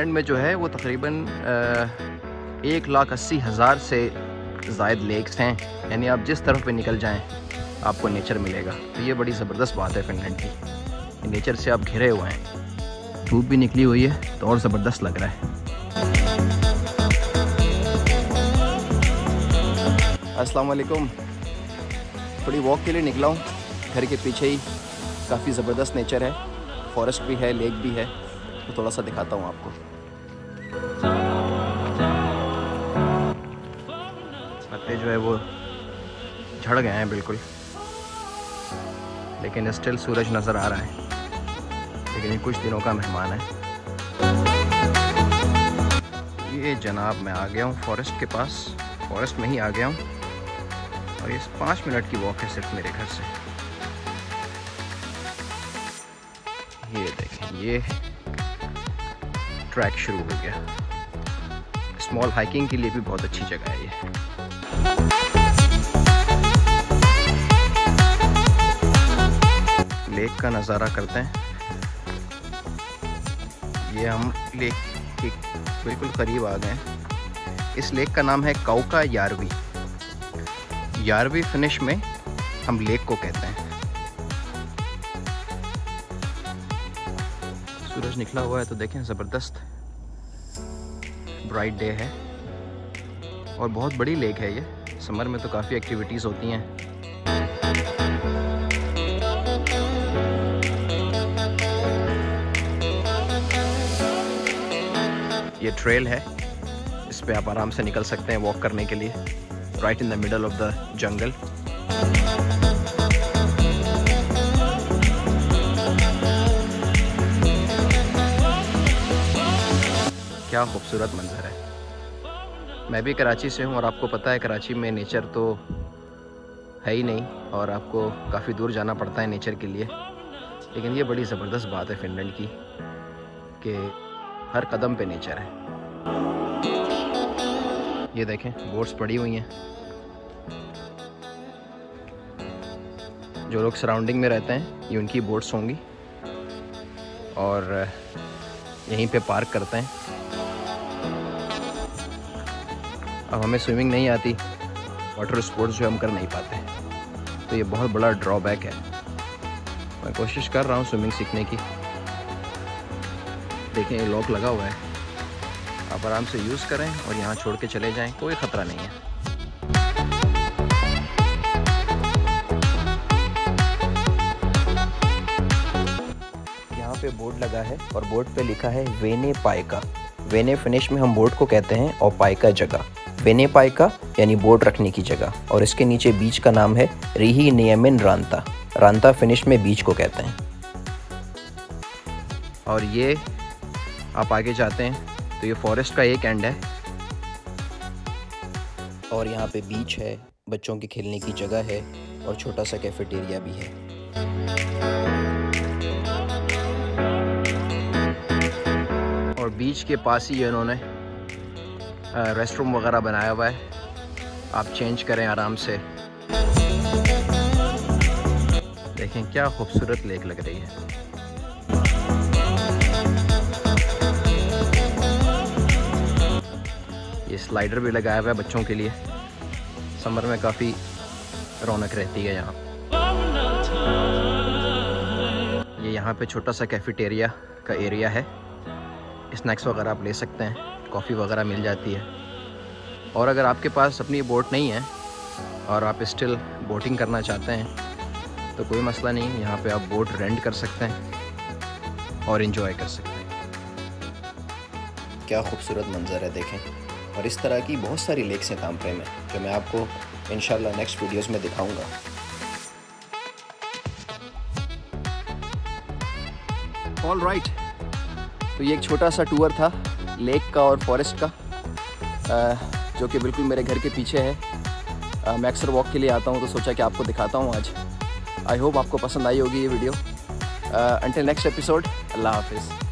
Finland में जो है वो तकरीबन 1,80,000 से ज़ायद लेक्स हैं, यानी आप जिस तरफ पे निकल जाएं आपको नेचर मिलेगा। तो ये बड़ी ज़बरदस्त बात है फ़िनलैंड की, नेचर से आप घिरे हुए हैं। धूप भी निकली हुई है तो और ज़बरदस्त लग रहा है। अस्सलाम वालेकुम। थोड़ी वॉक के लिए निकला हूँ, घर के पीछे ही काफ़ी ज़बरदस्त नेचर है, फॉरेस्ट भी है, लेक भी है, तो थोड़ा सा दिखाता हूँ आपको। पत्ते जो है वो झड़ गए हैं बिल्कुल, लेकिन स्टिल सूरज नज़र आ रहा है, लेकिन ये कुछ दिनों का मेहमान है। ये जनाब मैं आ गया हूँ फॉरेस्ट के पास, फॉरेस्ट में ही आ गया हूँ और ये 5 मिनट की वॉक है सिर्फ मेरे घर से। ये देखें, ये ट्रैक शुरू हो गया। स्मॉल हाइकिंग के लिए भी बहुत अच्छी जगह है ये। लेक का नज़ारा करते हैं। ये हम लेक के बिल्कुल करीब आ गए हैं। इस लेक का नाम है काउका यारवी। यारवी फिनिश में हम लेक को कहते हैं। सूरज निकला हुआ है तो देखें, ज़बरदस्त ब्राइट डे है और बहुत बड़ी लेक है ये। समर में तो काफ़ी एक्टिविटीज़ होती हैं। ये ट्रेल है, इस पे आप आराम से निकल सकते हैं वॉक करने के लिए, right in the middle of the jungle. क्या खूबसूरत मंजर है। मैं भी कराची से हूँ और आपको पता है कराची में नेचर तो है ही नहीं और आपको काफ़ी दूर जाना पड़ता है नेचर के लिए। लेकिन ये बड़ी ज़बरदस्त बात है फ़िनलैंड की कि हर कदम पे नेचर है। ये देखें, बोट्स पड़ी हुई हैं। जो लोग सराउंडिंग में रहते हैं ये उनकी बोट्स होंगी और यहीं पे पार्क करते हैं। अब हमें स्विमिंग नहीं आती, वाटर स्पोर्ट्स जो हम कर नहीं पाते, तो ये बहुत बड़ा ड्रॉबैक है। मैं कोशिश कर रहा हूँ स्विमिंग सीखने की। देखें, ये लॉक लगा हुआ है, आप आराम से यूज़ करें और यहाँ छोड़ के चले जाएं, कोई ख़तरा नहीं है। यहाँ पे बोर्ड लगा है और बोर्ड पे लिखा है वेने पाइका। वेने फिनिश में हम बोर्ड को कहते हैं और पाइका जगह। वेने पाइका यानी बोर्ड रखने की जगह, और इसके नीचे बीच का नाम है रिही नियमिन रांता। रांता फिनिश में बीच को कहते हैं। और ये आप आगे जाते हैं तो ये फॉरेस्ट का एक एंड है और यहाँ पे बीच है, बच्चों के खेलने की जगह है और छोटा सा कैफेटेरिया भी है। और बीच के पास ही इन्होंने रेस्टरूम वगैरह बनाया हुआ है, आप चेंज करें आराम से। देखें क्या खूबसूरत लेक लग रही है। ये स्लाइडर भी लगाया हुआ है बच्चों के लिए, समर में काफ़ी रौनक रहती है यहाँ। ये यहाँ पे छोटा सा कैफेटेरिया का एरिया है, स्नैक्स वगैरह आप ले सकते हैं, कॉफ़ी वगैरह मिल जाती है। और अगर आपके पास अपनी बोट नहीं है और आप स्टिल बोटिंग करना चाहते हैं तो कोई मसला नहीं, यहाँ पे आप बोट रेंट कर सकते हैं और एंजॉय कर सकते हैं। क्या खूबसूरत मंजर है देखें। और इस तरह की बहुत सारी लेक्स हैं तामप्रे में जो मैं आपको इंशाल्लाह नेक्स्ट वीडियोस में दिखाऊंगा। ऑल राइट, तो ये एक छोटा सा टूर था लेक का और फॉरेस्ट का, जो कि बिल्कुल मेरे घर के पीछे है। मैं अक्सर वॉक के लिए आता हूँ तो सोचा कि आपको दिखाता हूँ आज। आई होप आपको पसंद आई होगी ये वीडियो। अंटिल नेक्स्ट एपिसोड, अल्लाह हाफिज़।